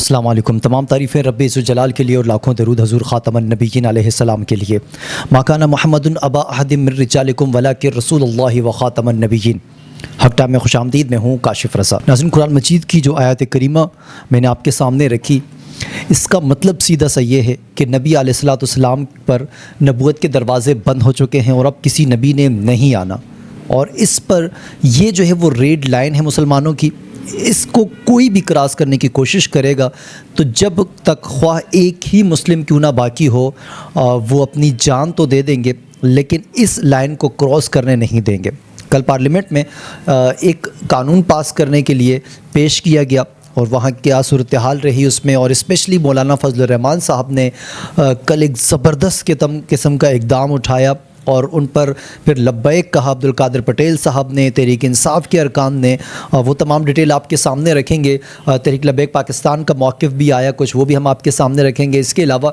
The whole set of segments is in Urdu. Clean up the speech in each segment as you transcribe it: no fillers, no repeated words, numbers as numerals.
السلام علیکم۔ تمام تعریفیں رب عزوجلال کے لیے اور لاکھوں درود حضور خاتم النبیین علیہ السلام کے لیے۔ ما کان محمد ابا احد من رجالکم ولکن رسول اللہ و خاتم النبیین۔ حق ٹائم میں خوش آمدید، میں ہوں کاشف رضا۔ ناظرین، قرآن مجید کی جو آیات کریمہ میں نے آپ کے سامنے رکھی، اس کا مطلب سیدھا سا یہ ہے کہ نبی علیہ الصلوۃ والسلام پر نبوت کے دروازے بند ہو چکے ہیں اور اب کسی نبی نے نہیں آنا، اور اس پر یہ جو ہے وہ ریڈ لائن ہے مسلمانوں کی۔ اس کو کوئی بھی کراس کرنے کی کوشش کرے گا تو جب تک خواہ ایک ہی مسلم کیوں نہ باقی ہو، وہ اپنی جان تو دے دیں گے لیکن اس لائن کو کراس کرنے نہیں دیں گے۔ کل پارلیمنٹ میں ایک قانون پاس کرنے کے لیے پیش کیا گیا اور وہاں کیا صورتحال رہی اس میں، اور اسپیشلی مولانا فضل الرحمان صاحب نے کل ایک زبردست قسم کا اقدام اٹھایا اور ان پر پھر لبیک کہا عبد القادر پٹیل صاحب نے، تحریک انصاف کے ارکان نے۔ وہ تمام ڈیٹیل آپ کے سامنے رکھیں گے۔ تحریک لبیک پاکستان کا موقف بھی آیا کچھ، وہ بھی ہم آپ کے سامنے رکھیں گے۔ اس کے علاوہ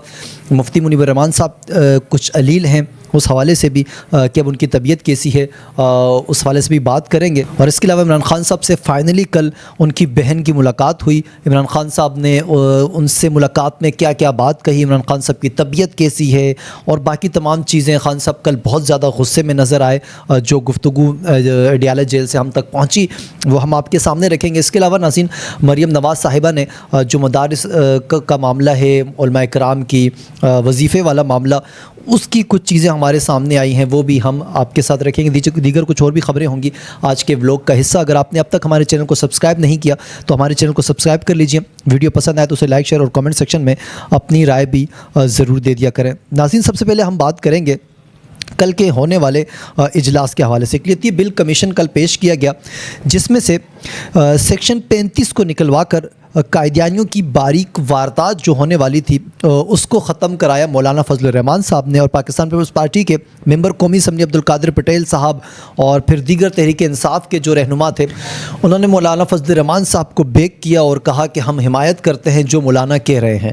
مفتی منیب الرحمان صاحب کچھ علیل ہیں، اس حوالے سے بھی کہ اب ان کی طبیعت کیسی ہے، اس حوالے سے بھی بات کریں گے۔ اور اس کے علاوہ عمران خان صاحب سے فائنلی کل ان کی بہن کی ملاقات ہوئی۔ عمران خان صاحب نے ان سے ملاقات میں کیا کیا بات کہی، عمران خان صاحب کی طبیعت کیسی ہے اور باقی تمام چیزیں۔ خان صاحب کل بہت زیادہ غصے میں نظر آئے، جو گفتگو اڈیالہ جیل سے ہم تک پہنچی وہ ہم آپ کے سامنے رکھیں گے۔ اس کے علاوہ ناظرین، مریم نواز صاحبہ نے جو مدارس کا معاملہ ہے، علماء کرام کی وظیفے والا معاملہ، اس کی کچھ چیزیں ہمارے سامنے آئی ہیں، وہ بھی ہم آپ کے ساتھ رکھیں گے۔ دیگر کچھ اور بھی خبریں ہوں گی آج کے ولاگ کا حصہ۔ اگر آپ نے اب تک ہمارے چینل کو سبسکرائب نہیں کیا تو ہمارے چینل کو سبسکرائب کر لیجئے۔ ویڈیو پسند آئے تو اسے لائک، شیئر اور کمنٹ سیکشن میں اپنی رائے بھی ضرور دے دیا کریں۔ ناظرین، سب سے پہلے ہم بات کریں گے کل کے ہونے والے اجلاس کے حوالے سے۔ اقلیتی بل کمیشن کل پیش کیا گیا، جس میں سے سیکشن 35 کو نکلوا کر قائدیانیوں کی باریک واردات جو ہونے والی تھی اس کو ختم کرایا مولانا فضل الرحمان صاحب نے، اور پاکستان پیپلز پارٹی کے ممبر قومی اسمبلی عبد القادر پٹیل صاحب اور پھر دیگر تحریک انصاف کے جو رہنما تھے، انہوں نے مولانا فضل الرحمان صاحب کو بیک کیا اور کہا کہ ہم حمایت کرتے ہیں جو مولانا کہہ رہے ہیں۔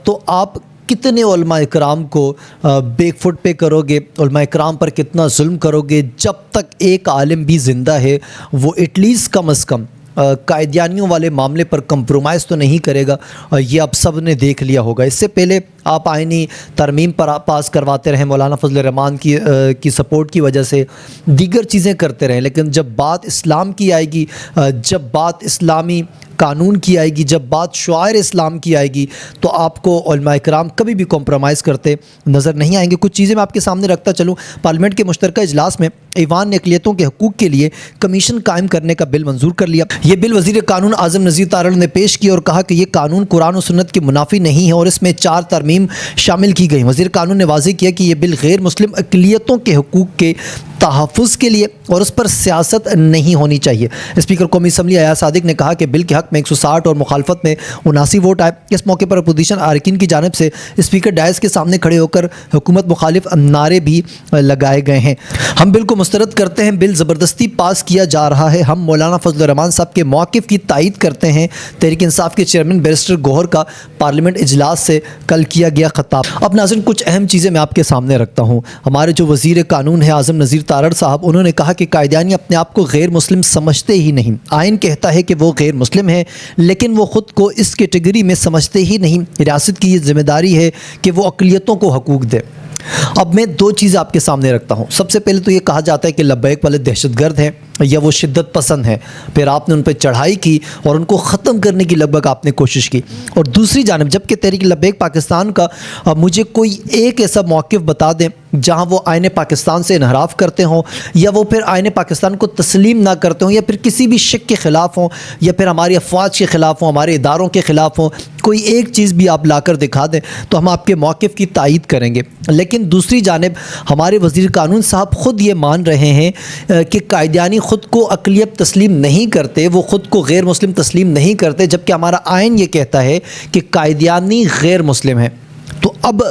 تو آپ کتنے علماء اکرام کو بیک فٹ پہ کرو گے، علماء اکرام پر کتنا ظلم کرو گے؟ جب تک ایک عالم بھی زندہ ہے وہ ایٹ لیسٹ کم از کم قائدیانیوں والے معاملے پر کمپرومائز تو نہیں کرے گا، یہ آپ سب نے دیکھ لیا ہوگا۔ اس سے پہلے آپ آئینی ترمیم پر پاس کرواتے رہیں مولانا فضل الرحمان کی سپورٹ کی وجہ سے، دیگر چیزیں کرتے رہیں، لیکن جب بات اسلام کی آئے گی، جب بات اسلامی قانون کی آئے گی، جب بات شعائر اسلام کی آئے گی، تو آپ کو علماء کرام کبھی بھی کمپرومائز کرتے نظر نہیں آئیں گے۔ کچھ چیزیں میں آپ کے سامنے رکھتا چلوں۔ پارلیمنٹ کے مشترکہ اجلاس میں ایوان نے اقلیتوں کے حقوق کے لیے کمیشن قائم کرنے کا بل منظور کر لیا۔ یہ بل وزیر قانون اعظم نذیر تارڑ نے پیش کیا اور کہا کہ یہ قانون قرآن و سنت کے منافی نہیں ہے اور اس میں 4 ترمیم شامل کی گئی۔ وزیر قانون نے واضح کیا کہ یہ بل غیر مسلم اقلیتوں کے حقوق کے تحفظ کے لیے اور اس پر سیاست نہیں ہونی چاہیے۔ اسپیکر قومی اسمبلی ایاز صادق نے کہا کہ بل کے حق میں 160 اور مخالفت میں 79 ووٹ آئے۔ اس موقع پر اپوزیشن اراکین کی جانب سے اسپیکر ڈائز کے سامنے کھڑے ہو کر حکومت مخالف نعرے بھی لگائے گئے ہیں۔ ہم بل کو مسترد کرتے ہیں، بل زبردستی پاس کیا جا رہا ہے۔ ہم مولانا فضل الرحمان صاحب کے موقف کی تائید کرتے ہیں۔ تحریک انصاف کے چیئرمین بیرسٹر گوہر کا پارلیمنٹ اجلاس سے کل کیا گیا خطاب۔ اب ناظرین، کچھ اہم چیزیں میں آپ کے سامنے رکھتا ہوں۔ ہمارے جو وزیر قانون ہے اعظم نذیر تارڑ صاحب، انہوں نے کہا کہ قائدیانی اپنے آپ کو غیر مسلم سمجھتے ہی نہیں۔ آئین کہتا ہے کہ وہ غیر مسلم ہے لیکن وہ خود کو اس کیٹیگری میں سمجھتے ہی نہیں۔ ریاست کی یہ ذمہ داری ہے کہ وہ اقلیتوں کو حقوق دے۔ اب میں 2 چیزیں آپ کے سامنے رکھتا ہوں۔ سب سے پہلے تو یہ کہا جاتا ہے کہ لبیک والے دہشت گرد ہیں یا وہ شدت پسند ہیں، پھر آپ نے ان پہ چڑھائی کی اور ان کو ختم کرنے کی لگ بھگ آپ نے کوشش کی۔ اور دوسری جانب جب کہ تحریک لبیک پاکستان کا مجھے کوئی ایک ایسا موقف بتا دیں جہاں وہ آئین پاکستان سے انحراف کرتے ہوں یا وہ پھر آئین پاکستان کو تسلیم نہ کرتے ہوں یا پھر کسی بھی شک کے خلاف ہوں یا پھر ہماری افواج کے خلاف ہوں، ہمارے اداروں کے خلاف ہوں، کوئی ایک چیز بھی آپ لا کر دکھا دیں تو ہم آپ کے موقف کی تائید کریں گے۔ لیکن دوسری جانب ہمارے وزیر قانون صاحب خود یہ مان رہے ہیں کہ قائدیانی خود کو اقلیت تسلیم نہیں کرتے، وہ خود کو غیر مسلم تسلیم نہیں کرتے، جبکہ ہمارا آئین یہ کہتا ہے کہ قائدیانی غیر مسلم ہے۔ تو اب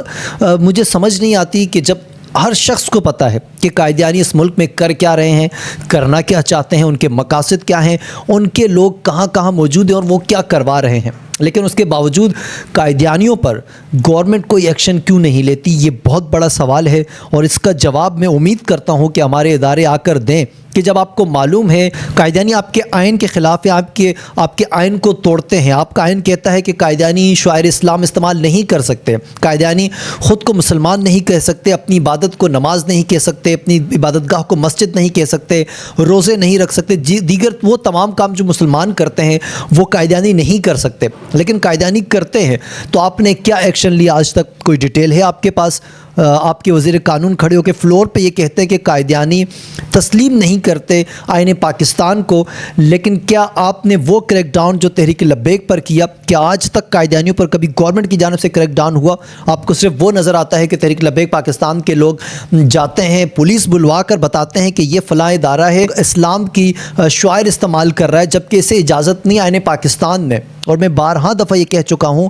مجھے سمجھ نہیں آتی کہ جب ہر شخص کو پتہ ہے کہ قائدیانی اس ملک میں کر کیا رہے ہیں، کرنا کیا چاہتے ہیں، ان کے مقاصد کیا ہیں، ان کے لوگ کہاں کہاں موجود ہیں اور وہ کیا کروا رہے ہیں، لیکن اس کے باوجود قائدیانیوں پر گورنمنٹ کوئی ایکشن کیوں نہیں لیتی؟ یہ بہت بڑا سوال ہے اور اس کا جواب میں امید کرتا ہوں کہ ہمارے ادارے آ کر دیں کہ جب آپ کو معلوم ہے قائدیانی آپ کے آئین کے خلاف ہے، آپ کے آئین کو توڑتے ہیں، آپ کا آئین کہتا ہے کہ قائدیانی شعائر اسلام استعمال نہیں کر سکتے، قائدیانی خود کو مسلمان نہیں کہہ سکتے، اپنی عبادت کو نماز نہیں کہہ سکتے، اپنی عبادت گاہ کو مسجد نہیں کہہ سکتے، روزے نہیں رکھ سکتے، دیگر وہ تمام کام جو مسلمان کرتے ہیں وہ قائدیانی نہیں کر سکتے، لیکن قائدیانی کرتے ہیں۔ تو آپ نے کیا ایکشن لیا آج تک؟ کوئی ڈیٹیل ہے آپ کے پاس؟ آپ کے وزیر قانون کھڑے ہو کے فلور پہ یہ کہتے ہیں کہ قائدیانی تسلیم نہیں کرتے آئین پاکستان کو، لیکن کیا آپ نے وہ کریک ڈاؤن جو تحریک لبیک پر کیا، کیا آج تک قائدیانیوں پر کبھی گورنمنٹ کی جانب سے کریک ڈاؤن ہوا؟ آپ کو صرف وہ نظر آتا ہے کہ تحریک لبیک پاکستان کے لوگ جاتے ہیں، پولیس بلوا کر بتاتے ہیں کہ یہ فلاں ادارہ ہے، اسلام کی شعائر استعمال کر رہا ہے، جبکہ اسے اجازت نہیں آئین پاکستان میں۔ اور میں بارہا دفعہ یہ کہہ چکا ہوں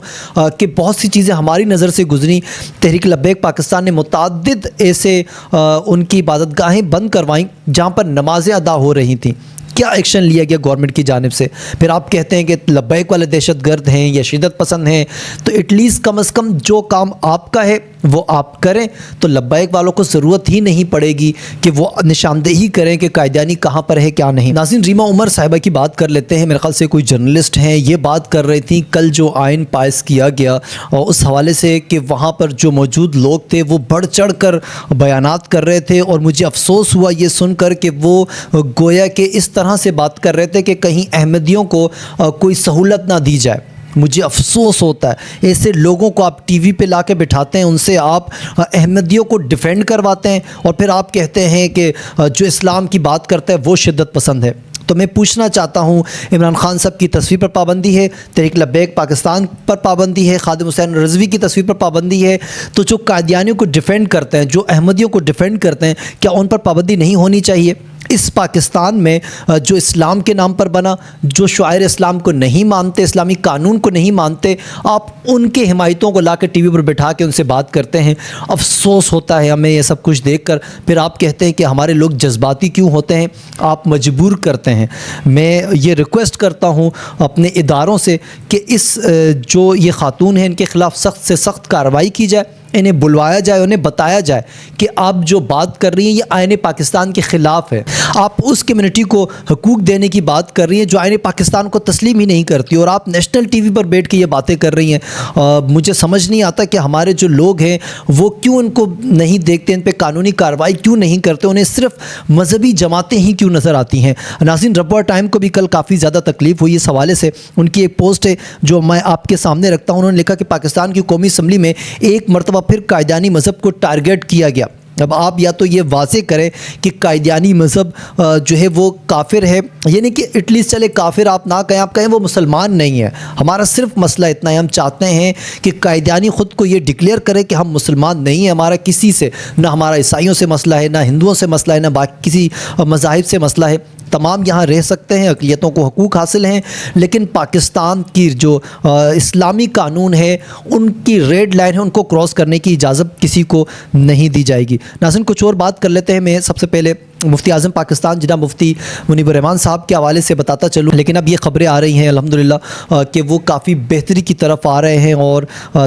کہ بہت سی چیزیں ہماری نظر سے گزری، تحریک لبیک پاکستان نے متعدد ایسے ان کی عبادت گاہیں بند کروائیں جہاں پر نمازیں ادا ہو رہی تھیں۔ کیا ایکشن لیا گیا گورنمنٹ کی جانب سے؟ پھر آپ کہتے ہیں کہ لبیک والے دہشت گرد ہیں یا شدت پسند ہیں، تو ایٹ لیسٹ کم از کم جو کام آپ کا ہے وہ آپ کریں، تو لبیک والوں کو ضرورت ہی نہیں پڑے گی کہ وہ نشاندہی کریں کہ قائدیانی کہاں پر ہے کیا نہیں۔ ناظرین، ریما عمر صاحبہ کی بات کر لیتے ہیں، میرے خیال سے کوئی جرنلسٹ ہیں، یہ بات کر رہی تھیں کل جو آئین پاس کیا گیا اور اس حوالے سے کہ وہاں پر جو موجود لوگ تھے وہ بڑھ چڑھ کر بیانات کر رہے تھے، اور مجھے افسوس ہوا یہ سن کر کہ وہ گویا کہ اس طرح سے بات کر رہے تھے کہ کہیں احمدیوں کو کوئی سہولت نہ دی جائے۔ مجھے افسوس ہوتا ہے، ایسے لوگوں کو آپ ٹی وی پہ لا کے بٹھاتے ہیں، ان سے آپ احمدیوں کو ڈیفینڈ کرواتے ہیں، اور پھر آپ کہتے ہیں کہ جو اسلام کی بات کرتا ہے وہ شدت پسند ہے۔ تو میں پوچھنا چاہتا ہوں، عمران خان صاحب کی تصویر پر پابندی ہے، تحریک لبیک پاکستان پر پابندی ہے، خادم حسین رضوی کی تصویر پر پابندی ہے، تو جو قادیانیوں کو ڈیفینڈ کرتے ہیں، جو احمدیوں کو ڈیفینڈ کرتے ہیں، کیا ان پر پابندی نہیں ہونی چاہیے؟ اس پاکستان میں جو اسلام کے نام پر بنا، جو شعائر اسلام کو نہیں مانتے، اسلامی قانون کو نہیں مانتے، آپ ان کے حمایتوں کو لا کے ٹی وی پر بٹھا کے ان سے بات کرتے ہیں۔ افسوس ہوتا ہے ہمیں یہ سب کچھ دیکھ کر۔ پھر آپ کہتے ہیں کہ ہمارے لوگ جذباتی کیوں ہوتے ہیں، آپ مجبور کرتے ہیں۔ میں یہ ریکویسٹ کرتا ہوں اپنے اداروں سے کہ اس جو یہ خاتون ہیں ان کے خلاف سخت سے سخت کارروائی کی جائے، انہیں بلوایا جائے، انہیں بتایا جائے کہ آپ جو بات کر رہی ہیں یہ آئین پاکستان کے خلاف ہے۔ آپ اس کمیونٹی کو حقوق دینے کی بات کر رہی ہیں جو آئین پاکستان کو تسلیم ہی نہیں کرتی، اور آپ نیشنل ٹی وی پر بیٹھ کے یہ باتیں کر رہی ہیں۔ مجھے سمجھ نہیں آتا کہ ہمارے جو لوگ ہیں وہ کیوں ان کو نہیں دیکھتے، ان پہ قانونی کارروائی کیوں نہیں کرتے، انہیں صرف مذہبی جماعتیں ہی کیوں نظر آتی ہیں۔ ناظرین، ربوہ ٹائم کو بھی کل کافی زیادہ تکلیف ہوئی اس حوالے سے۔ ان کی ایک پوسٹ ہے جو میں آپ کے سامنے رکھتا ہوں، انہوں نے لکھا کہ پاکستان کی قومی اسمبلی میں ایک مرتبہ پھر قائدیانی مذہب کو ٹارگیٹ کیا گیا۔ اب آپ یا تو یہ واضح کریں کہ قائدیانی مذہب جو ہے وہ کافر ہے، یعنی کہ ایٹ لیسٹ چلے کافر آپ نہ کہیں، آپ کہیں وہ مسلمان نہیں ہے۔ ہمارا صرف مسئلہ اتنا ہے، ہم چاہتے ہیں کہ قائدیانی خود کو یہ ڈکلیئر کرے کہ ہم مسلمان نہیں ہیں۔ ہمارا کسی سے نہ، ہمارا عیسائیوں سے مسئلہ ہے، نہ ہندوؤں سے مسئلہ ہے، نہ باقی کسی مذاہب سے مسئلہ ہے۔ تمام یہاں رہ سکتے ہیں، اقلیتوں کو حقوق حاصل ہیں، لیکن پاکستان کی جو اسلامی قانون ہے ان کی ریڈ لائن ہے، ان کو کراس کرنے کی اجازت کسی کو نہیں دی جائے گی۔ ناظرین، کچھ اور بات کر لیتے ہیں۔ میں سب سے پہلے مفتی اعظم پاکستان جناب مفتی منیب الرحمان صاحب کے حوالے سے بتاتا چلوں، لیکن اب یہ خبریں آ رہی ہیں الحمدللہ کہ وہ کافی بہتری کی طرف آ رہے ہیں اور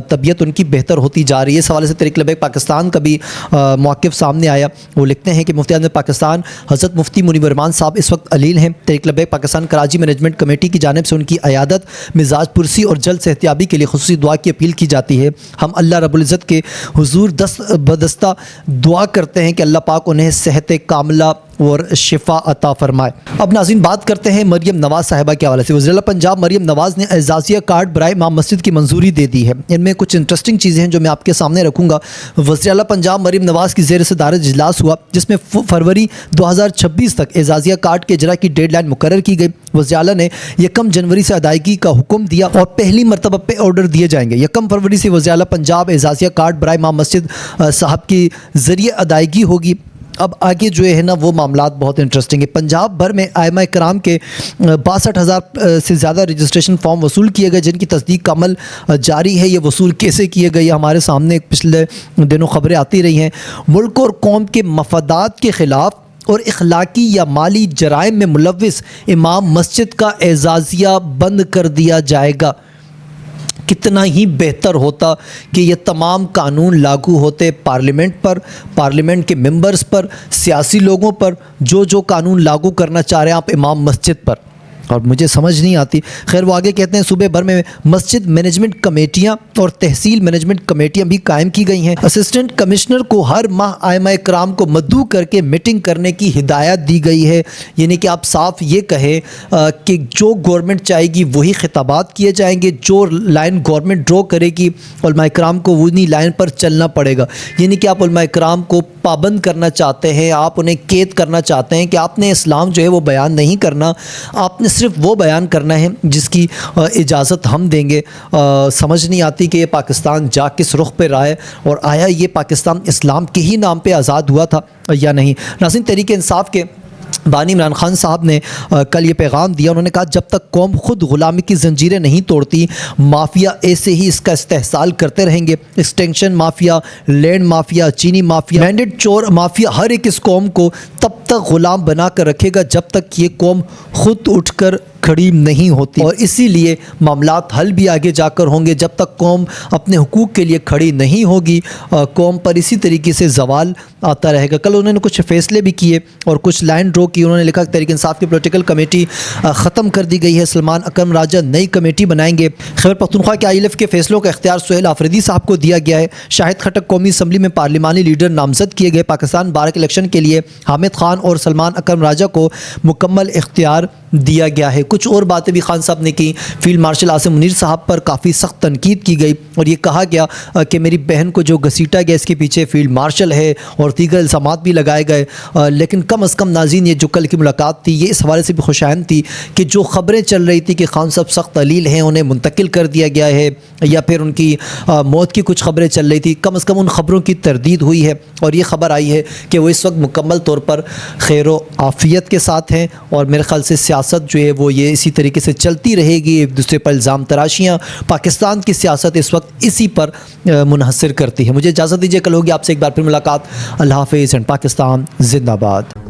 طبیعت ان کی بہتر ہوتی جا رہی ہے۔ اس حوالے سے تحریک لبیک پاکستان کا بھی موقف سامنے آیا۔ وہ لکھتے ہیں کہ مفتی اعظم پاکستان حضرت مفتی منیب الرحمان صاحب اس وقت علیل ہیں۔ تحریک لبیک پاکستان کراچی مینجمنٹ کمیٹی کی جانب سے ان کی عیادت، مزاج پرسی اور جلد صحتیابی کے لیے خصوصی دعا کی اپیل کی جاتی ہے۔ ہم اللہ رب العزت کے حضور دست بدستہ دعا کرتے ہیں کہ اللہ پاک انہیں صحت کاملہ اور شفا عطا فرمائے۔ اب ناظرین، بات کرتے ہیں مریم نواز صاحبہ کے حوالے سے۔ وزیر اعلیٰ پنجاب مریم نواز نے اعزازیہ کارڈ برائے امام مسجد کی منظوری دے دی ہے۔ ان میں کچھ انٹرسٹنگ چیزیں ہیں جو میں آپ کے سامنے رکھوں گا۔ وزیر اعلیٰ پنجاب مریم نواز کی زیر صدارت اجلاس ہوا جس میں فروری 2026 تک اعزازیہ کارڈ کے اجرا کی ڈیڈ لائن مقرر کی گئی۔ وزیر اعلیٰ نے 1 جنوری سے ادائیگی کا حکم دیا اور پہلی مرتبہ پہ آرڈر دیے جائیں گے۔ 1 فروری سے وزیر اعلیٰ پنجاب اعزازیہ کارڈ برائے امام مسجد صاحب کی ذریعے ادائیگی ہوگی۔ اب آگے جو ہے نا وہ معاملات بہت انٹرسٹنگ ہے۔ پنجاب بھر میں ائمہ کرام کے 62,000 سے زیادہ رجسٹریشن فارم وصول کیے گئے جن کی تصدیق کا عمل جاری ہے۔ یہ وصول کیسے کیے گئے، ہمارے سامنے پچھلے دنوں خبریں آتی رہی ہیں۔ ملک اور قوم کے مفادات کے خلاف اور اخلاقی یا مالی جرائم میں ملوث امام مسجد کا اعزازیہ بند کر دیا جائے گا۔ کتنا ہی بہتر ہوتا کہ یہ تمام قانون لاگو ہوتے پارلیمنٹ پر، پارلیمنٹ کے ممبرز پر، سیاسی لوگوں پر، جو قانون لاگو کرنا چاہ رہے ہیں آپ امام مسجد پر۔ اور مجھے سمجھ نہیں آتی۔ خیر وہ آگے کہتے ہیں صوبے بھر میں مسجد مینجمنٹ کمیٹیاں اور تحصیل مینجمنٹ کمیٹیاں بھی قائم کی گئی ہیں۔ اسسٹنٹ کمشنر کو ہر ماہ ائمہ کرام کو مدعو کر کے میٹنگ کرنے کی ہدایت دی گئی ہے، یعنی کہ آپ صاف یہ کہیں کہ جو گورنمنٹ چاہے گی وہی خطابات کیے جائیں گے، جو لائن گورنمنٹ ڈرا کرے گی علماء کرام کو وہی لائن پر چلنا پڑے گا۔ یعنی کہ آپ علماء کرام کو پابند کرنا چاہتے ہیں، آپ انہیں قید کرنا چاہتے ہیں کہ آپ نے اسلام جو ہے وہ بیان نہیں کرنا، آپ نے صرف وہ بیان کرنا ہے جس کی اجازت ہم دیں گے۔ سمجھ نہیں آتی کہ یہ پاکستان جا کس رخ پہ رہا ہے، اور آیا یہ پاکستان اسلام کے ہی نام پہ آزاد ہوا تھا یا نہیں۔ ناظرین، تحریک انصاف کے بانی عمران خان صاحب نے کل یہ پیغام دیا۔ انہوں نے کہا جب تک قوم خود غلامی کی زنجیریں نہیں توڑتی، مافیا ایسے ہی اس کا استحصال کرتے رہیں گے۔ ایکسٹینشن مافیا، لینڈ مافیا، چینی مافیا، مینڈیٹ چور مافیا ہر ایک اس قوم کو تب تک غلام بنا کر رکھے گا جب تک یہ قوم خود اٹھ کر کھڑی نہیں ہوتی، اور اسی لیے معاملات حل بھی آگے جا کر ہوں گے جب تک قوم اپنے حقوق کے لیے کھڑی نہیں ہوگی۔ قوم پر اسی طریقے سے زوال آتا رہے گا۔ کل انہوں نے کچھ فیصلے بھی کیے اور کچھ لائن ڈرا کی۔ انہوں نے لکھا کہ تحریک انصاف کی پولیٹیکل کمیٹی ختم کر دی گئی ہے، سلمان اکرم راجہ نئی کمیٹی بنائیں گے۔ خیبر پختونخوا کے ILF کے فیصلوں کا اختیار سہیل آفریدی صاحب کو دیا گیا ہے۔ شاہد خٹک قومی اسمبلی میں پارلیمانی لیڈر نامزد کیے گئے۔ پاکستان بار الیکشن کے لیے حامد خان اور سلمان اکرم راجہ کو مکمل اختیار دیا گیا ہے۔ کچھ اور باتیں بھی خان صاحب نے کی۔ فیلڈ مارشل عاصم منیر صاحب پر کافی سخت تنقید کی گئی اور یہ کہا گیا کہ میری بہن کو جو گھسیٹا گیا اس کے پیچھے فیلڈ مارشل ہے، اور دیگر الزامات بھی لگائے گئے۔ لیکن کم از کم ناظرین، یہ جو کل کی ملاقات تھی یہ اس حوالے سے بھی خوشائند تھی کہ جو خبریں چل رہی تھی کہ خان صاحب سخت علیل ہیں، انہیں منتقل کر دیا گیا ہے، یا پھر ان کی موت کی کچھ خبریں چل رہی تھی، کم از کم ان خبروں کی تردید ہوئی ہے اور یہ خبر آئی ہے کہ وہ اس وقت مکمل طور پر خیر و عافیت کے ساتھ ہیں۔ اور میرے خیال سے سیاست جو ہے وہ یہ اسی طریقے سے چلتی رہے گی، ایک دوسرے پر الزام تراشیاں۔ پاکستان کی سیاست اس وقت اسی پر منحصر کرتی ہے۔ مجھے اجازت دیجیے، کل ہوگی آپ سے ایک بار پھر ملاقات۔ اللہ حافظ، اینڈ پاکستان زندہ باد۔